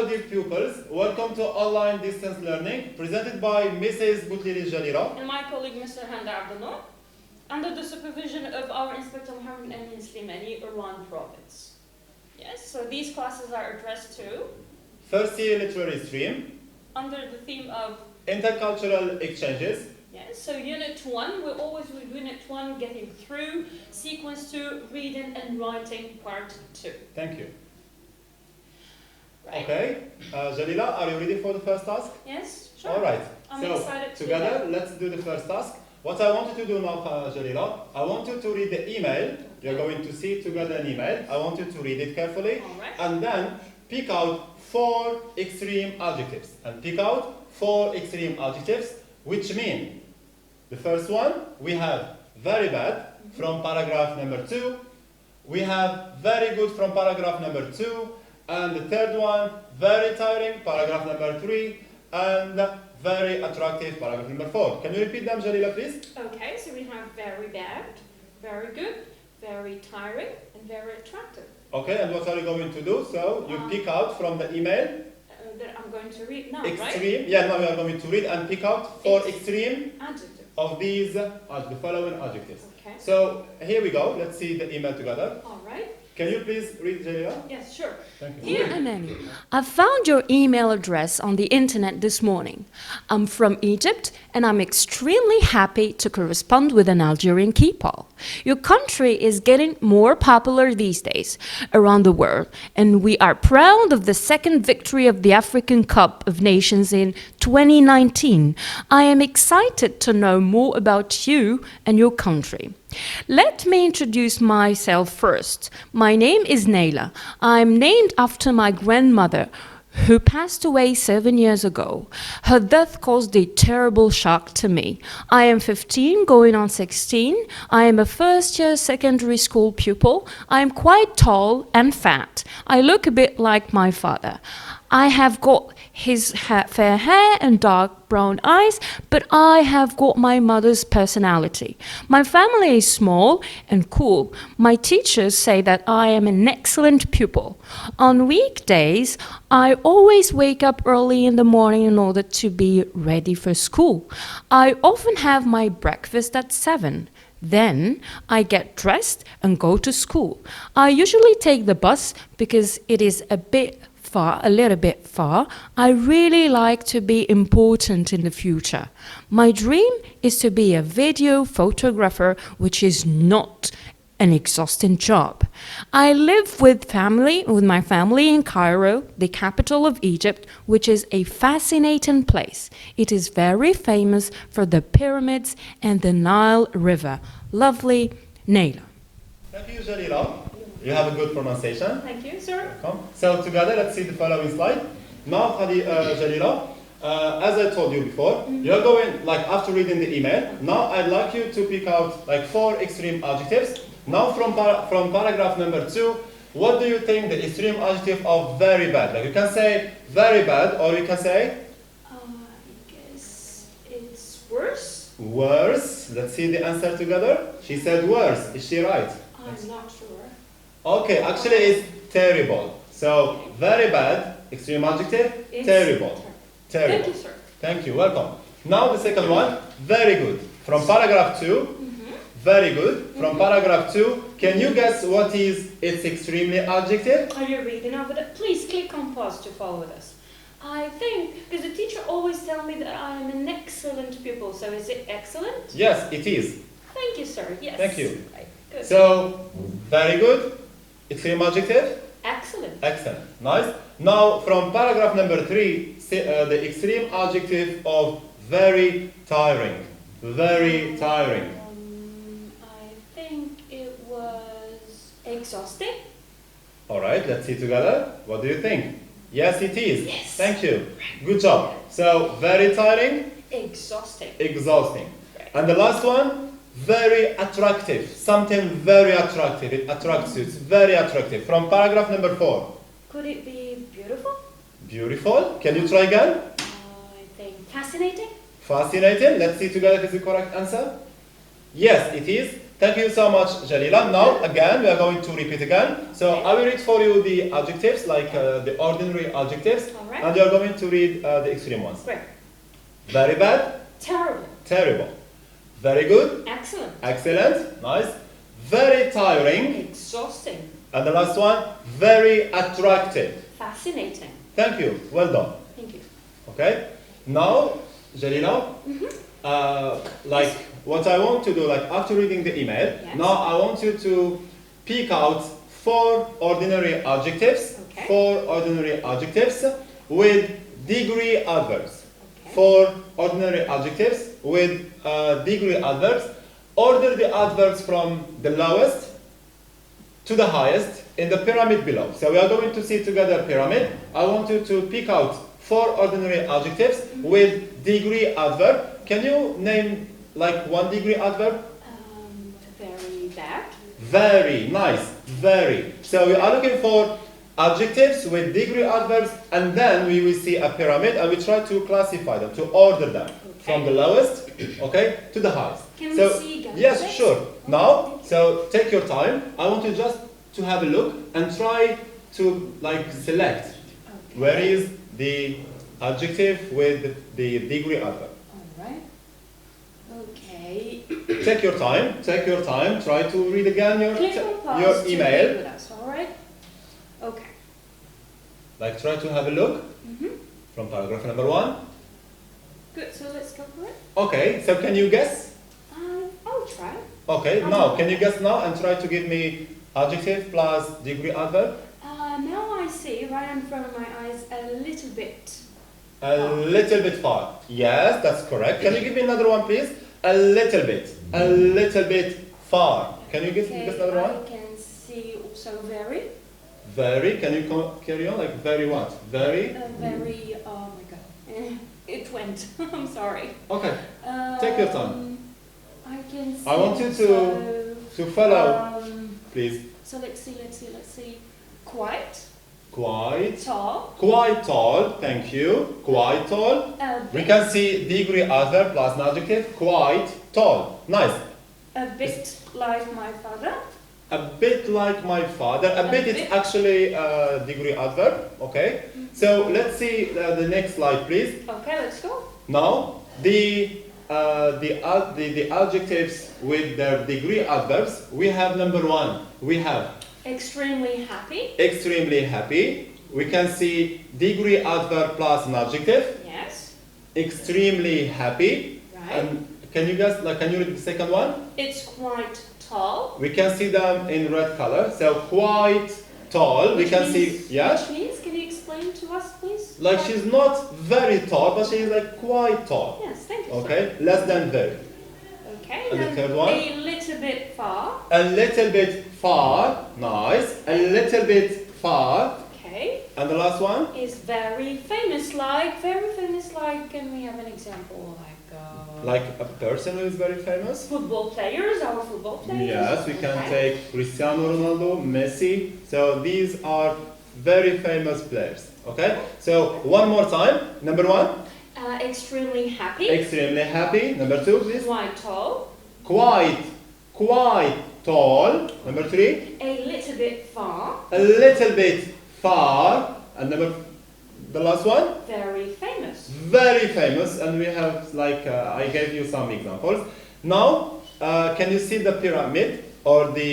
Hello dear pupils, welcome to online distance learning presented by Mrs. Boutili Jalira and my colleague Mr. Handa Abdullah, under the supervision of our Inspector Mohammed Amin Slimani, Iran Province. Yes, so these classes are addressed to first year literary stream under the theme of intercultural exchanges. Yes, so Unit 1, we're always with Unit 1 getting through Sequence 2, Reading and Writing Part 2. Thank you. Right. Okay, Jalila, are you ready for the first task? Yes, sure. All right, I'm so excited to together let's do the first task. What I want you to do now, Jalila, I want you to read the email. You're going to see together an email. I want you to read it carefully. All right. And then pick out 4 extreme adjectives. And pick out 4 extreme adjectives, which mean the first one, we have very bad from paragraph number 2. We have very good from paragraph number 2. And the third one, very tiring, paragraph number 3. And very attractive, paragraph number 4. Can you repeat them, Jalila, please? Okay, so we have very bad, very good, very tiring, and very attractive. Okay, and what are you going to do? So you pick out from the email. That I'm going to read now, Extreme. right? Yeah, now we are going to read and pick out 4 extreme Adjective. of these, the following adjectives. Okay. So here we go. Let's see the email together. All right. Can you please read, Jalila? Yes, sure. Thank you. Dear Anani, I found your email address on the internet this morning. I'm from Egypt and I'm extremely happy to correspond with an Algerian people. Your country is getting more popular these days around the world, and we are proud of the second victory of the African Cup of Nations in 2019. I am excited to know more about you and your country. Let me introduce myself first. My name is Naila. I'm named after my grandmother, who passed away 7 years ago. Her death caused a terrible shock to me. I am 15, going on 16. I am a first-year secondary school pupil. I am quite tall and fat. I look a bit like my father. I have got his fair hair and dark brown eyes, but I have got my mother's personality. My family is small and cool. My teachers say that I am an excellent pupil. On weekdays, I always wake up early in the morning in order to be ready for school. I often have my breakfast at 7. Then I get dressed and go to school. I usually take the bus because it is a little bit far. I really like to be important in the future. My dream is to be a video photographer, which is not an exhausting job. I live with my family in Cairo, the capital of Egypt, which is a fascinating place. It is very famous for the pyramids and the Nile River. Lovely, Naila. Thank you, Jalila. You have a good pronunciation. Thank you, sir. So together, let's see the following slide. Now, Jalila, as I told you before, you're going, like after reading the email, now I'd like you to pick out like 4 extreme adjectives. Now from paragraph number 2, what do you think the extreme adjective of very bad? Like you can say very bad, or you can say? I guess it's worse. Worse. Let's see the answer together. She said worse. Is she right? I'm not sure. Okay, actually it's terrible. So, very bad, extreme adjective, It's terrible. Terrible. Thank you, sir. Thank you, welcome. Now the second one, very good. From paragraph 2, very good. From paragraph 2, can you guess what is its extremely adjective? Are you reading over that? Please click on pause to follow this. I think, because the teacher always tells me that I am an excellent pupil, so is it excellent? Yes, it is. Thank you, sir. Yes. Thank you. Right. Good. So, very good, extreme adjective, Excellent. excellent, nice. Now from paragraph number 3, the extreme adjective of very tiring. Very tiring. I think it was exhausting. Alright, let's see together. What do you think? Yes, it is. Yes. Thank you. Good job. So, very tiring, Exhausting. exhausting. Right. And the last one, very attractive. Something very attractive. It attracts you. It's very attractive. From paragraph number 4. Could it be beautiful? Beautiful. Can you try again? I think fascinating. Fascinating. Let's see together if it's the correct answer. Yes, it is. Thank you so much, Jalila. Now, again, we are going to repeat again. So I will read for you the adjectives, like the ordinary adjectives, Alright. and you are going to read the extreme ones. Great. Very bad, Terrible. terrible. Very good, Excellent. excellent, nice. Very tiring, Exhausting. and the last one, very attractive. Fascinating. Thank you, well done. Thank you. Okay, now, Jalila, like what I want to do, like after reading the email, Yes. now I want you to pick out 4 ordinary adjectives, Okay. 4 ordinary adjectives with degree adverbs. Okay. 4 ordinary adjectives with degree adverbs. Order the adverbs from the lowest to the highest in the pyramid below. So we are going to see together pyramid. I want you to pick out 4 ordinary adjectives with degree adverb. Can you name like 1 degree adverb? Very bad. Very, nice, very. So we are looking for adjectives with degree adverbs, and then we will see a pyramid and we try to classify them, to order them from the lowest, okay, to the highest. Can So, we see yes, candidates? sure. Now, so take your time. I want you just to have a look and try to like select Okay. where is the adjective with the degree adverb. Alright. Okay. Take your time, take your time. Try to read again your, Click on pause your to read email. with us, alright? Okay. Like try to have a look from paragraph number 1. Good, so let's go for it. Okay, so can you guess? I'll try. Okay, I'll now do can you that. guess now and try to give me adjective plus degree adverb? Now I see right in front of my eyes a little bit. A little bit far. Yes, that's correct. Can you give me another one, please? A little bit. A little bit far. Can you guess another one? I can see also very. Very. Can you carry on? Like very what? Very. Very, oh my god. It went. I'm sorry. Okay. Take your time. I can see I want you to follow, please. So let's see. Quite Quite. tall. Quite tall. Thank you. Quite tall. We can see degree adverb plus an adjective. Quite tall. Nice. A bit like my father. A bit like my father. A bit is bit. actually a degree adverb. Okay. So let's see the next slide, please. Okay, let's go. Now the adjectives with their degree adverbs. We have number 1. We have Extremely happy. extremely happy. We can see degree adverb plus an adjective. Yes. Extremely happy. Right. And can you guess? Like, can you read the second one? It's quite tall. We can see them in red color. So quite tall. We Which can see, means- yeah. Which means, can you explain to us, please? Like she's not very tall, but she's like quite tall. Yes, thank you. Okay, less than very. Okay. And the then third one? A little bit far. A little bit far. Nice. A little bit far. Okay. And the last one? Is very famous. Can we have an example? Like a person who is very famous. Football players. Our football players. Yes, we can Okay. take Cristiano Ronaldo, Messi. So these are very famous players. Okay. So one more time. Number 1, Extremely happy. extremely happy. Number 2, please. Quite tall. Quite tall. Number 3, A little bit far. a little bit far. And the last one, Very famous. very famous. And we have like I gave you some examples. Now, can you see the pyramid or the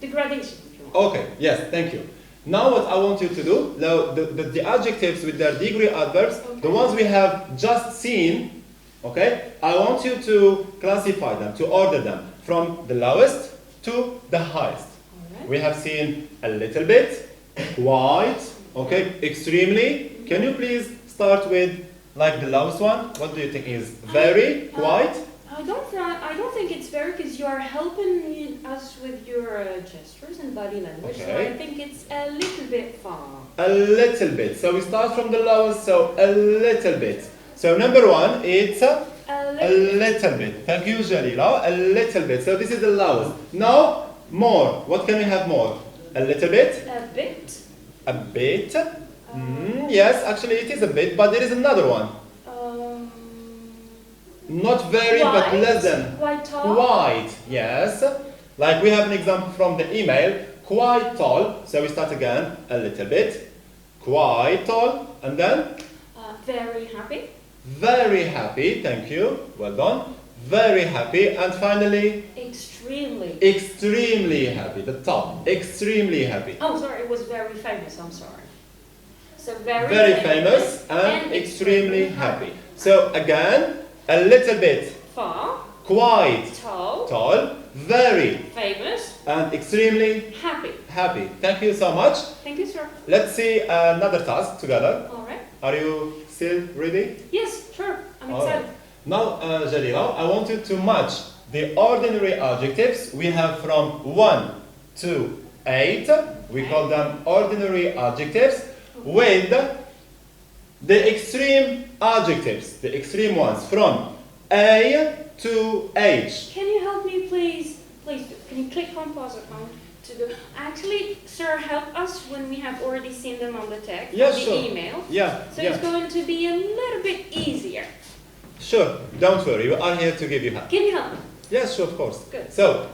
Degradation. If you want. Okay, yes, thank you. Now what I want you to do, now the adjectives with their degree adverbs, the ones we have just seen, okay, I want you to classify them, to order them from the lowest to the highest. Alright. We have seen a little bit, quite, okay, extremely. Can you please start with like the lowest one? What do you think is very, quite? I don't think it's very, because you are helping us with your gestures and body language. So Okay. I think it's a little bit far. A little bit. So we start from the lowest, so a little bit. So number 1, it's A a little bit. Thank you, Jalila. A little bit. So this is the lowest. Now, more. What can we have more? A little bit? A bit. A bit? Yes, actually it is a bit, but there is another one. Not very, but Quite. less than. Quite tall. Quite, yes. Like we have an example from the email. Quite tall. So we start again a little bit. Quite tall. And then? Very happy. Very happy. Thank you. Well done. Very happy. And finally? Extremely. Extremely happy. The top. Extremely happy. Oh, sorry, it was very famous. I'm sorry. So very famous and extremely happy. So again, a little bit. Far. Quite Tall. very Famous. and extremely Happy. happy. Thank you so much. Thank you, sir. Let's see another task together. All right. Are you still ready? Yes, sure. I'm All excited. right. Now, Jalila, I want you to match the ordinary adjectives we have from 1 to 8. We call them ordinary adjectives with the extreme adjectives, the extreme ones from A to H. Can you help me, please? Please, can you click on pause account to do? Actually, sir, help us when we have already seen them on the text, Yeah, on the sure. email. Yeah, So yeah. it's going to be a little bit easier. Sure, don't worry, we are here to give you help. Can you help me? Yes, sure, of course. Good. So,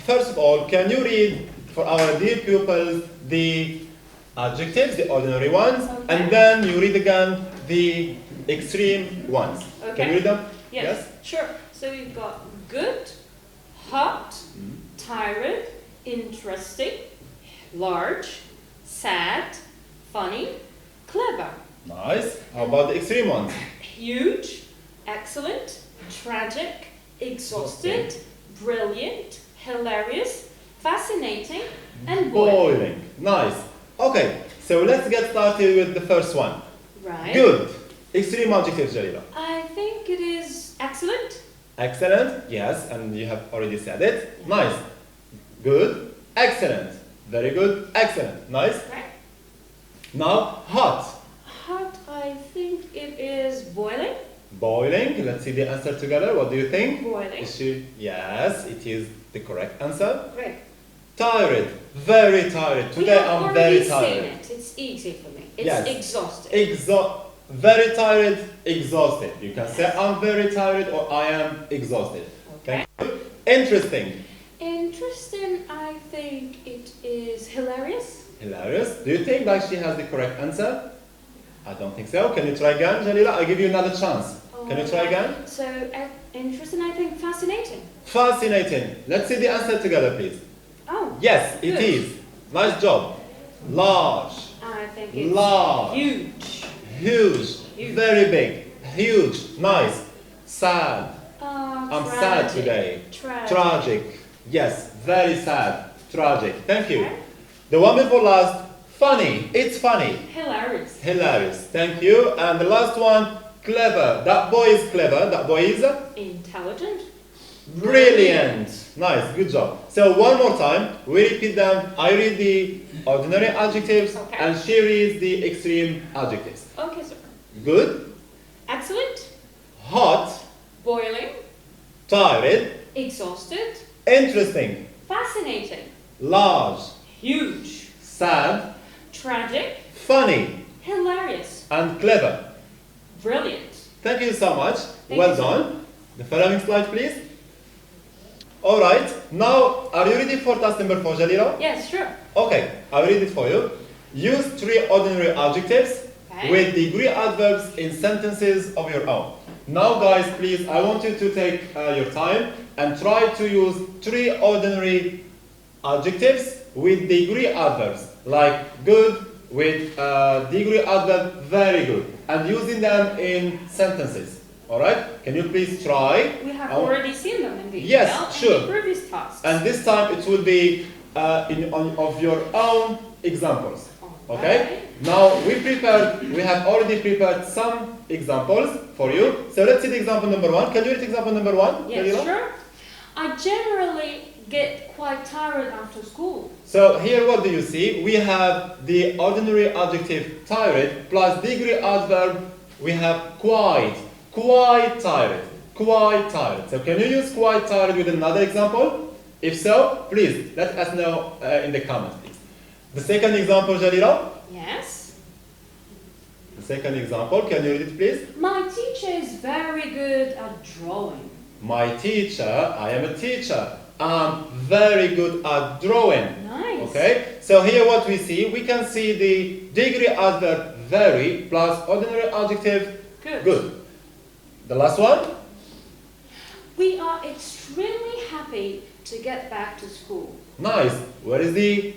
first of all, can you read for our dear pupils the adjectives, the ordinary ones, Okay. and then you read again the extreme ones. Okay. Can you read them? Yes. Sure. So we've got good, hot, tired, interesting, large, sad, funny, clever, Nice. How about the extreme ones? huge, excellent, tragic, exhausted, brilliant, hilarious, fascinating, and boring. Boiling. Nice. Okay, so let's get started with the first one. Right. Good. Extreme adjectives, Jalila. I think it is excellent. Excellent. Yes, and you have already said it. Nice. Good. Excellent. Very good. Excellent. Nice. Right. Now, hot. Hot, I think it is boiling. Boiling. Let's see the answer together. What do you think? Boiling. Is she? Yes, it is the correct answer. Great. Tired. Very tired. We Today have I'm already very seen tired. it. It's easy for me. It's Yes. exhausted. Very tired, exhausted. You can say I'm very tired or I am exhausted. Okay. Thank you. Interesting. Interesting, I think it is hilarious. Hilarious. Do you think that she has the correct answer? I don't think so. Can you try again, Jalila? I'll give you another chance. Can you try again? So, interesting, I think fascinating. Fascinating. Let's see the answer together, please. Oh. Yes, it Good. is. Nice job. Large. I think it's Large. huge. Huge. Huge. Very big. Huge. Nice. Sad. I'm sad Tragic. today. Tragic. Tragic. Yes, very sad. Tragic. Thank you. Okay. The one before last, funny. It's funny. Hilarious. Hilarious. Thank you. And the last one, clever. That boy is clever. That boy is Intelligent. brilliant. Nice. Good job. So one more time, we repeat them. I read the ordinary adjectives Okay. and she reads the extreme adjectives. Okay, sir. Good, Excellent. hot, Boiling. tired, Exhausted. interesting, Fascinating. large, Huge. sad, Tragic. funny, Hilarious. and clever. Brilliant. Thank you so much. Thank Well you, sir. done. The following slide, please. All right. Now, are you ready for task number 4, Jalila? Yes, sure. Okay, I'll read it for you. Use 3 ordinary adjectives Okay. with degree adverbs in sentences of your own. Now, guys, please, I want you to take your time and try to use 3 ordinary adjectives with degree adverbs, like good with degree adverb very good, and using them in sentences. All right? Can you please try? We have I want- already seen them in the Yes, email sure. in the previous tasks. And this time it will be of your own examples. Okay? Alright. Now we have already prepared some examples for you. So let's see the example number 1. Can you read example number 1? Yes, Jalila? sure. I generally get quite tired after school. So here what do you see? We have the ordinary adjective tired plus degree adverb. We have quite tired. Quite tired. So can you use quite tired with another example? If so, please let us know in the comments, please. The second example, Jalila. Yes. The second example, can you read it please? My teacher is very good at drawing. My teacher, I am a teacher. I'm very good at drawing. Nice. Okay, so here what we see, we can see the degree adverb very plus ordinary adjective Good. good. The last one? We are extremely happy to get back to school. Nice. Where is the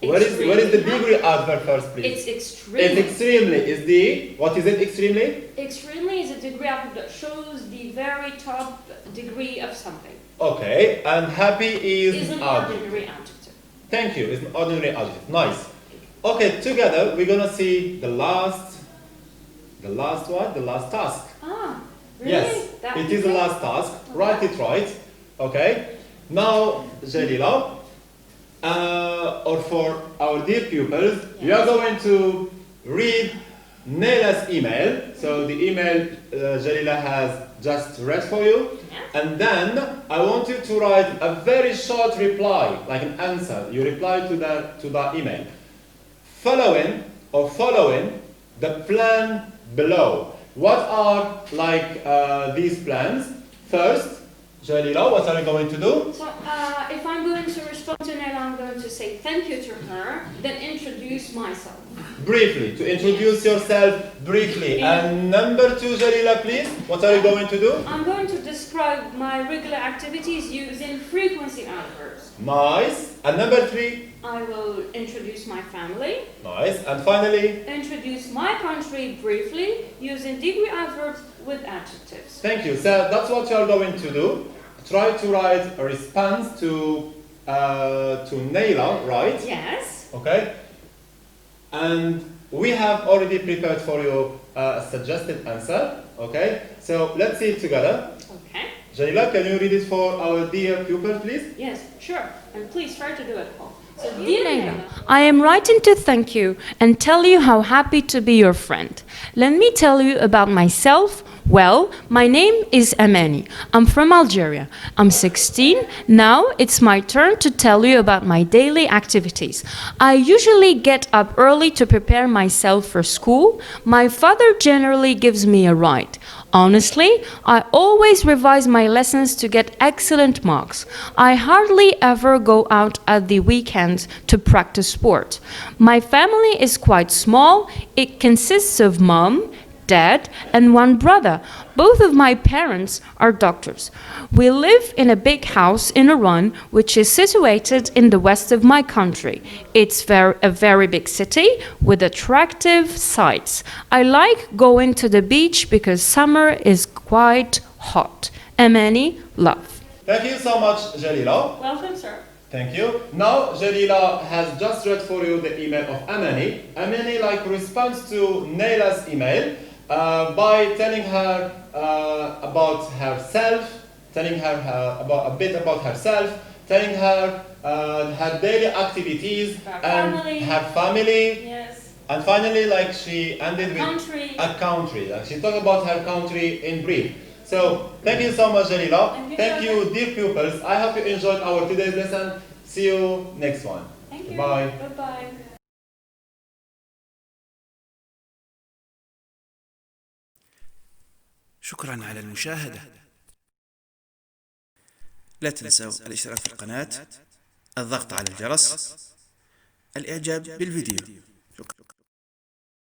degree adverb first, please? It's extremely. It's extremely. Is the what is it? Extremely. Extremely is a degree adverb that shows the very top degree of something. Okay, and happy is Is an adjective. ordinary adjective. Thank you. It's an ordinary adjective. Nice. Okay, together we're gonna see the last one, the last task. Ah, really? Yes, That it was is the it? last task. Okay. Write it right. Okay. Now, Jalila, or for our dear pupils, you are going to read Naila's email. So the email Jalila has just read for you. Yeah. And then I want you to write a very short reply, like an answer. You reply to that email. Following the plan below. What are these plans? First, Jalila, what are you going to do? So, if I'm going to respond to Naila, I'm going to say thank you to her, then introduce myself. Briefly, to introduce yourself briefly. And number two, Jalila, please, what are you going to do? I'm going to describe my regular activities using frequency adverbs. Nice. And number three? I will introduce my family, Nice. And finally? introduce my country briefly using degree adverbs with adjectives. Thank you. So that's what you are going to do. Try to write a response to Naila, right? Yes. Okay. And we have already prepared for you a suggested answer. Okay. So let's see it together. Okay. Jalila, can you read it for our dear pupil, please? Yes, sure. And please try to do it all. So, Dear Naila, I am writing to thank you and tell you how happy to be your friend. Let me tell you about myself. Well, my name is Amani. I'm from Algeria. I'm 16. Now it's my turn to tell you about my daily activities. I usually get up early to prepare myself for school. My father generally gives me a ride. Honestly, I always revise my lessons to get excellent marks. I hardly ever go out at the weekends to practice sport. My family is quite small. It consists of mom, dad, and one brother. Both of my parents are doctors. We live in a big house in Iran, which is situated in the west of my country. It's a very big city with attractive sights. I like going to the beach because summer is quite hot. Amani, love. Thank you so much, Jalila. welcome, sir. Thank you. Now, Jalila has just read for you the email of Amani. Amani responds to Naila's email by telling her about herself, telling her a bit about herself, telling her her daily activities and family. her family. Yes. And finally, she ended with Country. a country. She talked about her country in brief. So, thank you so much, Jalila. Thank you, dear pupils. I hope you enjoyed our today's lesson. See you next one. Thank you. Bye. Bye-bye. شكرا على المشاهدة. لا تنسوا الاشتراك في القناة، الضغط على الجرس، الإعجاب بالفيديو.